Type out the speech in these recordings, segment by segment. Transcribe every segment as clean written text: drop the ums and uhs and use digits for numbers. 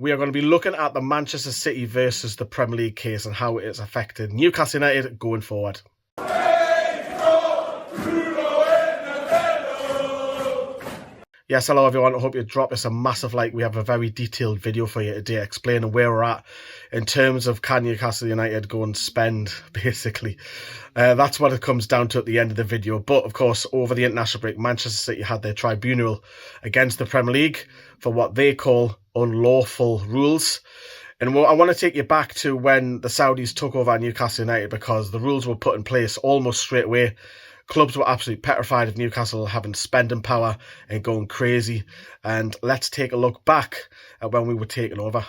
We are going to be looking at the Manchester City versus the Premier League case and how it has affected Newcastle United going forward. Yes, hello everyone. I hope you drop us a massive like. We have a very detailed video for you today explaining where we're at in terms of can Newcastle United go and spend, basically. That's what it comes down to at the end of the video. But of course, over the international break, Manchester City had their tribunal against the Premier League for what they call unlawful rules. And I want to take you back to when the Saudis took over Newcastle United, because the rules were put in place almost straight away. Clubs were absolutely petrified of Newcastle having spending power and going crazy. And let's take a look back at when we were taking over.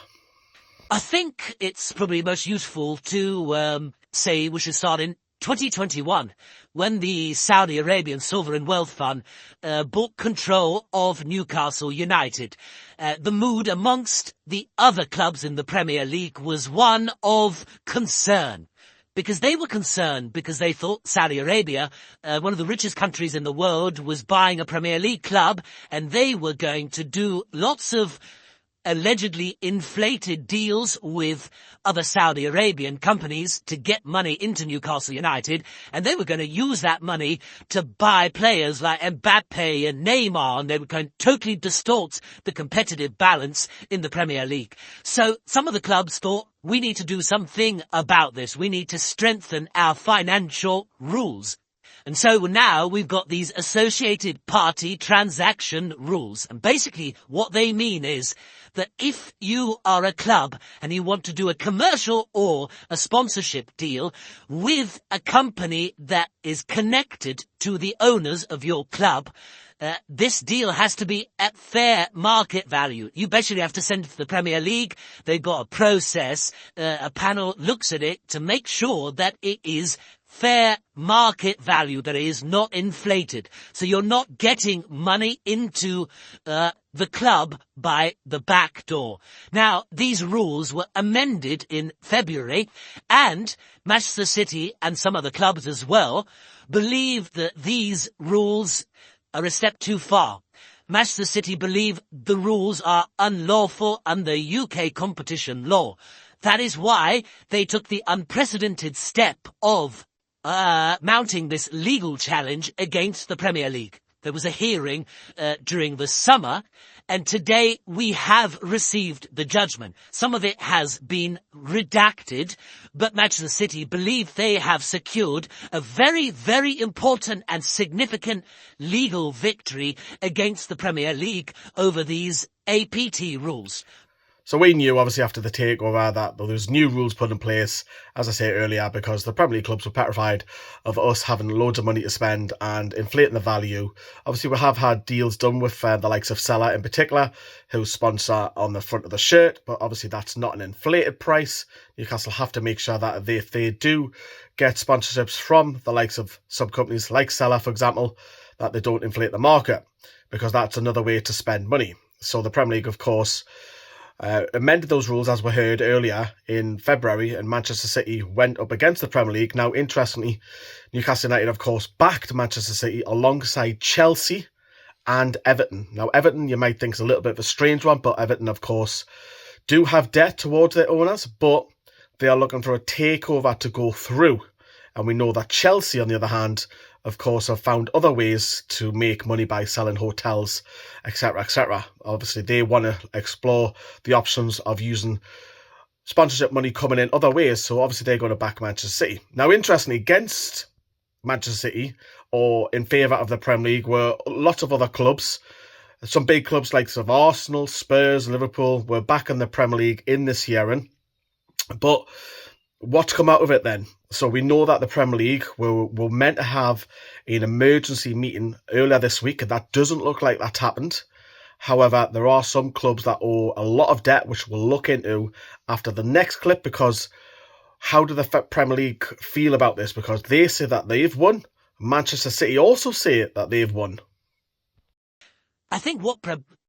I think it's probably most useful to say we should start in 2021, when the Saudi Arabian Sovereign Wealth Fund bought control of Newcastle United. The mood amongst the other clubs in the Premier League was one of concern. Because they were concerned, because they thought Saudi Arabia, one of the richest countries in the world, was buying a Premier League club, and they were going to do lots of allegedly inflated deals with other Saudi Arabian companies to get money into Newcastle United, and they were going to use that money to buy players like Mbappe and Neymar, and they were going to totally distort the competitive balance in the Premier League. So some of the clubs thought, we need to do something about this. We need to strengthen our financial rules. And so now we've got these associated party transaction rules. And basically what they mean is that if you are a club and you want to do a commercial or a sponsorship deal with a company that is connected to the owners of your club, this deal has to be at fair market value. You basically have to send it to the Premier League. They've got a process. A panel looks at it to make sure that it is fair market value, that it is not inflated. So you're not getting money into the club by the back door. Now, these rules were amended in February, and Manchester City and some other clubs as well believe that these rules are a step too far. Manchester City believe the rules are unlawful under UK competition law. That is why they took the unprecedented step of mounting this legal challenge against the Premier League. There was a hearing during the summer, and today we have received the judgment. Some of it has been redacted, but Manchester City believe they have secured a very, very important and significant legal victory against the Premier League over these APT rules. So we knew, obviously, after the takeover that there was new rules put in place, as I said earlier, because the Premier League clubs were petrified of us having loads of money to spend and inflating the value. Obviously, we have had deals done with the likes of Seller in particular, who's sponsor on the front of the shirt, but obviously that's not an inflated price. Newcastle have to make sure that if they do get sponsorships from the likes of some companies like Seller, for example, that they don't inflate the market, because that's another way to spend money. So the Premier League, of course, amended those rules, as we heard earlier, in February, and Manchester City went up against the Premier League. Now, interestingly, Newcastle United, of course, backed Manchester City alongside Chelsea and Everton. Now, Everton, you might think, is a little bit of a strange one, but Everton, of course, do have debt towards their owners, but they are looking for a takeover to go through. And we know that Chelsea, on the other hand, of course, have found other ways to make money by selling hotels, etc., etc. Obviously, they want to explore the options of using sponsorship money coming in other ways. So obviously, they're going to back Manchester City. Now, interestingly, against Manchester City, or in favour of the Premier League, were lots of other clubs. Some big clubs like Arsenal, Spurs, Liverpool were back in the Premier League in this hearing. But what's come out of it then? So we know that the Premier League were meant to have an emergency meeting earlier this week, and that doesn't look like that's happened. However, there are some clubs that owe a lot of debt, which we'll look into after the next clip, because how do the Premier League feel about this? Because they say that they've won. Manchester City also say that they've won. I think what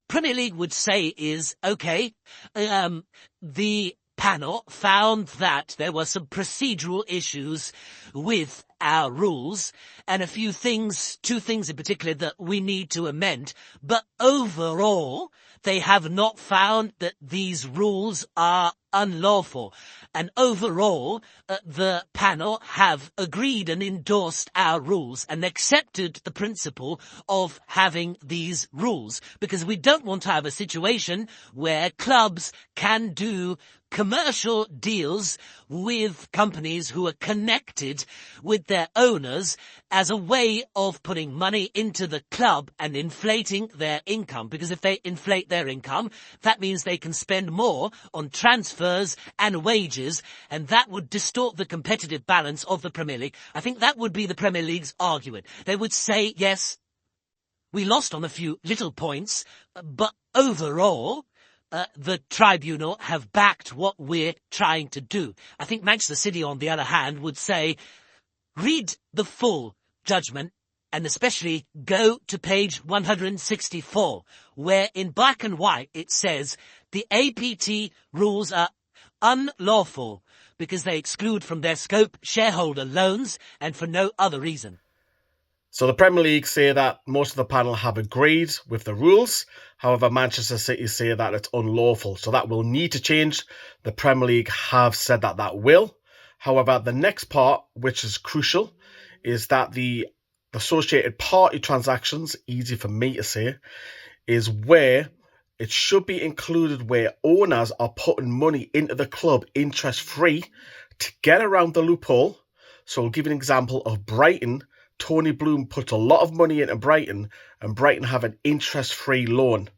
Premier League would say is, okay, the panel found that there were some procedural issues with our rules and a few things, two things in particular that we need to amend. But overall, they have not found that these rules are unlawful. And overall, the panel have agreed and endorsed our rules and accepted the principle of having these rules, because we don't want to have a situation where clubs can do commercial deals with companies who are connected with their owners as a way of putting money into the club and inflating their income. Because if they inflate their income, that means they can spend more on transfers and wages, and that would distort the competitive balance of the Premier League. I think that would be the Premier League's argument. They would say, yes, we lost on a few little points, but overall, the tribunal have backed what we're trying to do. I think Manchester City, on the other hand, would say, read the full judgment and especially go to page 164, where in black and white it says the APT rules are unlawful because they exclude from their scope shareholder loans and for no other reason. So the Premier League say that most of the panel have agreed with the rules. However, Manchester City say that it's unlawful. So that will need to change. The Premier League have said that that will. However, the next part, which is crucial, is that the associated party transactions, easy for me to say, is where it should be included where owners are putting money into the club interest-free to get around the loophole. So I'll give you an example of Brighton. Tony Bloom puts a lot of money into Brighton, and Brighton have an interest-free loan.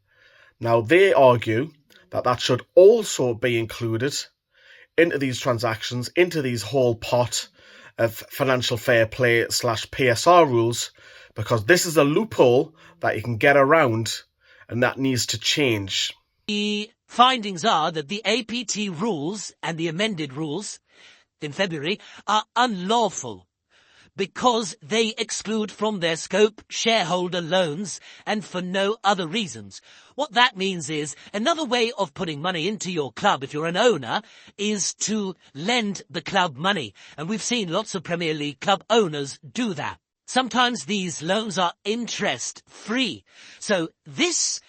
Now, they argue that that should also be included into these transactions, into these whole pot of financial fair play / PSR rules, because this is a loophole that you can get around, and that needs to change. The findings are that the APT rules and the amended rules in February are unlawful, because they exclude from their scope shareholder loans and for no other reasons. What that means is another way of putting money into your club, if you're an owner, is to lend the club money. And we've seen lots of Premier League club owners do that. Sometimes these loans are interest-free. So this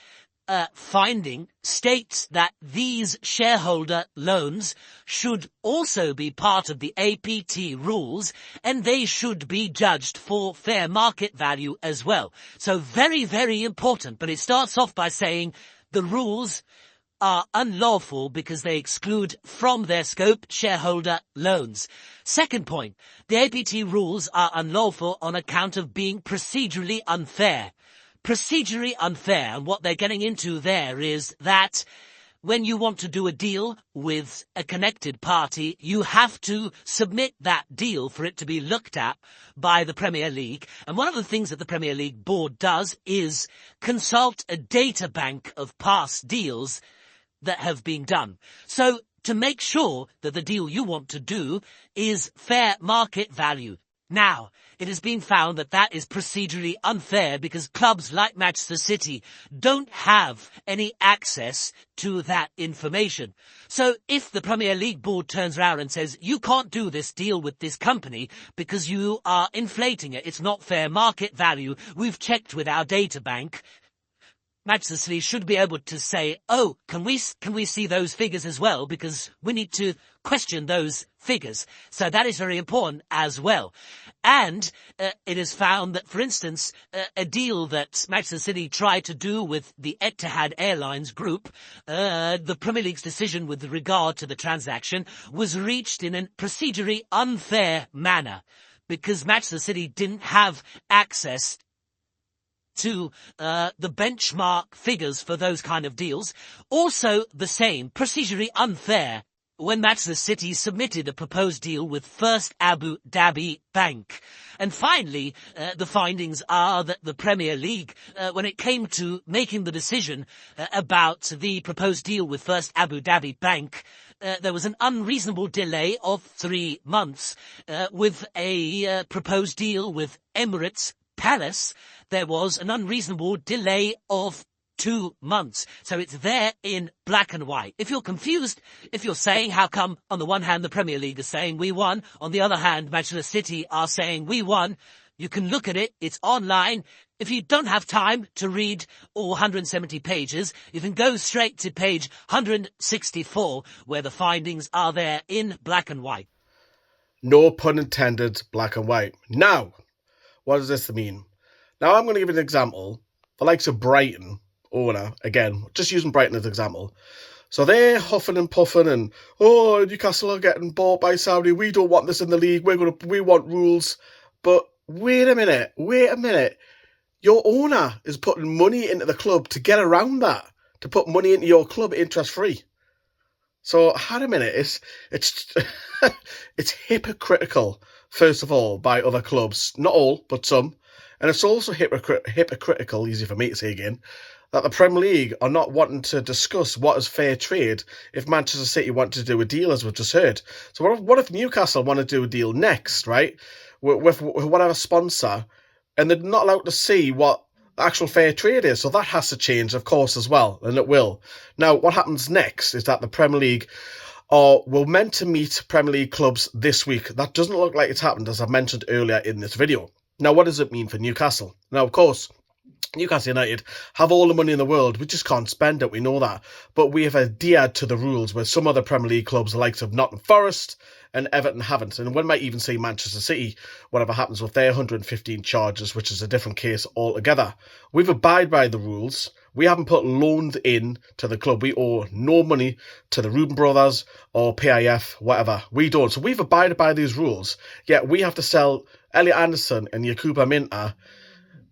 finding states that these shareholder loans should also be part of the APT rules, and they should be judged for fair market value as well. So very, very important. But it starts off by saying the rules are unlawful because they exclude from their scope shareholder loans. Second point, the APT rules are unlawful on account of being procedurally unfair. Procedurally unfair, and what they're getting into there is that when you want to do a deal with a connected party, you have to submit that deal for it to be looked at by the Premier League. And one of the things that the Premier League board does is consult a data bank of past deals that have been done. So to make sure that the deal you want to do is fair market value. Now, it has been found that that is procedurally unfair because clubs like Manchester City don't have any access to that information. So if the Premier League board turns around and says, you can't do this deal with this company because you are inflating it, it's not fair market value, we've checked with our data bank, Manchester City should be able to say, oh, can we see those figures as well? Because we need to question those figures. So that is very important as well. And it is found that, for instance, a deal that Manchester City tried to do with the Etihad Airlines group, the Premier League's decision with regard to the transaction was reached in a procedurally unfair manner because Manchester City didn't have access to the benchmark figures for those kind of deals. Also the same, procedurally unfair, when Manchester City submitted a proposed deal with First Abu Dhabi Bank. And finally, the findings are that the Premier League, when it came to making the decision about the proposed deal with First Abu Dhabi Bank, there was an unreasonable delay of 3 months. With a proposed deal with Emirates Palace, there was an unreasonable delay of 2 months. So it's there in black and white. If you're confused, if you're saying how come on the one hand the Premier League is saying we won, on the other hand Manchester City are saying we won, You can look at it. It's online. If you don't have time to read all 170 pages, you can go straight to page 164, where the findings are there in black and white. No pun intended, black and white. Now, what does this mean? Now, I'm going to give an example. The likes of Brighton owner, again, just using Brighton as an example. So they're huffing and puffing and, oh, Newcastle are getting bought by Saudi. We don't want this in the league. We want rules. But wait a minute. Your owner is putting money into the club to get around that, to put money into your club interest-free. So, hold a minute, it's it's hypocritical, first of all, by other clubs. Not all, but some. And it's also hypocritical, easy for me to say again, that the Premier League are not wanting to discuss what is fair trade if Manchester City want to do a deal, as we've just heard. So what if Newcastle want to do a deal next, right, with whatever sponsor, and they're not allowed to see what the actual fair trade is? So that has to change, of course, as well, and it will. Now, what happens next is that the Premier League we're meant to meet Premier League clubs this week. That doesn't look like it's happened, as I mentioned earlier in this video. Now, what does it mean for Newcastle? Now, of course, Newcastle United have all the money in the world. We just can't spend it, we know that. But we have adhered to the rules where some other Premier League clubs, the likes of Nottingham Forest and Everton, haven't. And one might even say Manchester City, whatever happens with their 115 charges, which is a different case altogether. We've abided by the rules. We haven't put loans in to the club. We owe no money to the Reuben brothers or PIF, whatever. We don't. So we've abided by these rules. Yet we have to sell Elliot Anderson and Yakuba Minta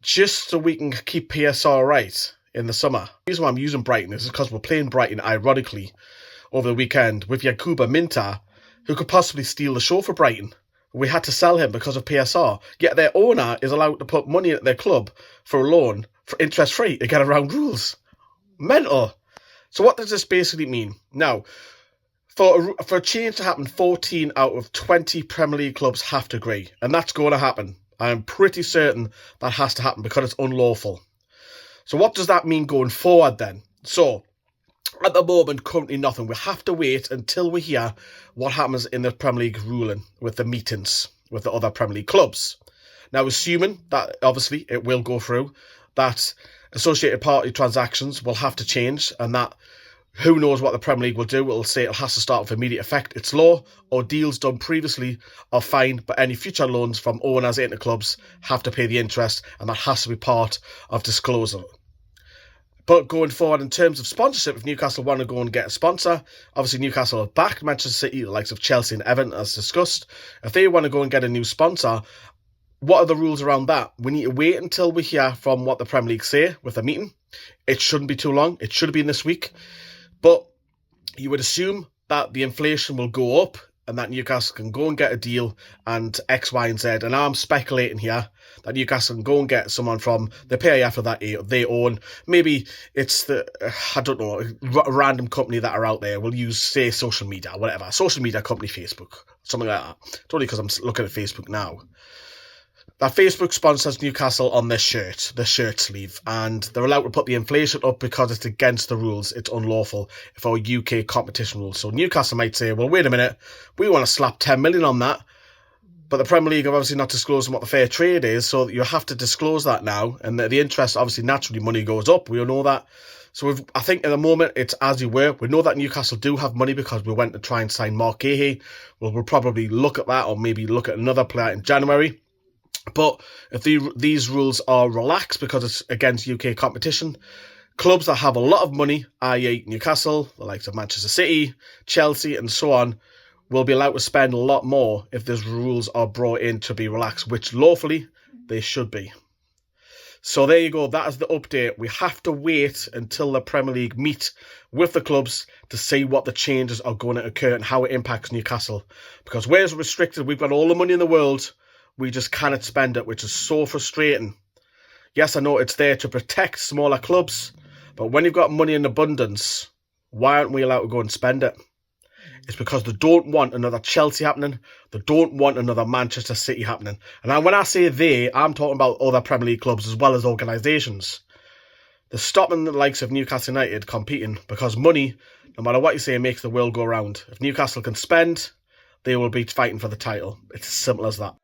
just so we can keep PSR right in the summer. The reason why I'm using Brighton is because we're playing Brighton, ironically, over the weekend with Yakuba Minta, who could possibly steal the show for Brighton. We had to sell him because of PSR. Yet their owner is allowed to put money at their club for a loan, for interest-free, to get around rules. Mental. So what does this basically mean? Now, for a change to happen, 14 out of 20 Premier League clubs have to agree. And that's going to happen. I'm pretty certain that has to happen because it's unlawful. So what does that mean going forward then? So, at the moment, currently nothing. We have to wait until we hear what happens in the Premier League ruling with the meetings with the other Premier League clubs. Now, assuming that, obviously, it will go through, that associated party transactions will have to change, and that who knows what the Premier League will do. It'll say it has to start with immediate effect. It's law, or deals done previously are fine, but any future loans from owners into clubs have to pay the interest, and that has to be part of disclosure. But going forward, in terms of sponsorship, if Newcastle want to go and get a sponsor, obviously Newcastle have backed Manchester City, the likes of Chelsea and Everton, as discussed. If they want to go and get a new sponsor, what are the rules around that? We need to wait until we hear from what the Premier League say with the meeting. It shouldn't be too long. It should have been this week. But you would assume that the inflation will go up and that Newcastle can go and get a deal and X, Y, and Z. And I'm speculating here that Newcastle can go and get someone from the PIF or that they own. Maybe it's the, I don't know, random company that are out there. We'll use, say, social media, whatever. Social media company, Facebook, something like that. It's only because I'm looking at Facebook now. That Facebook sponsors Newcastle on their shirt sleeve, and they're allowed to put the inflation up because it's against the rules. It's unlawful for UK competition rules. So Newcastle might say, well, wait a minute, we want to slap 10 million on that. But the Premier League are obviously not disclosing what the fair trade is, so you have to disclose that now. And the interest, obviously, naturally, money goes up. We all know that. So I think at the moment, it's as you were. We know that Newcastle do have money because we went to try and sign Mark Gahey. We'll probably look at that, or maybe look at another player in January. But if these rules are relaxed because it's against UK competition, clubs that have a lot of money, i.e. Newcastle, the likes of Manchester City, Chelsea and so on, will be allowed to spend a lot more if those rules are brought in to be relaxed, which lawfully they should be. So there you go, that is the update. We have to wait until the Premier League meet with the clubs to see what the changes are going to occur and how it impacts Newcastle. Because where it's restricted, we've got all the money in the world, we just cannot spend it, which is so frustrating. Yes, I know it's there to protect smaller clubs, but when you've got money in abundance, why aren't we allowed to go and spend it? It's because they don't want another Chelsea happening. They don't want another Manchester City happening. And when I say they, I'm talking about other Premier League clubs as well as organisations. They're stopping the likes of Newcastle United competing because money, no matter what you say, makes the world go round. If Newcastle can spend, they will be fighting for the title. It's as simple as that.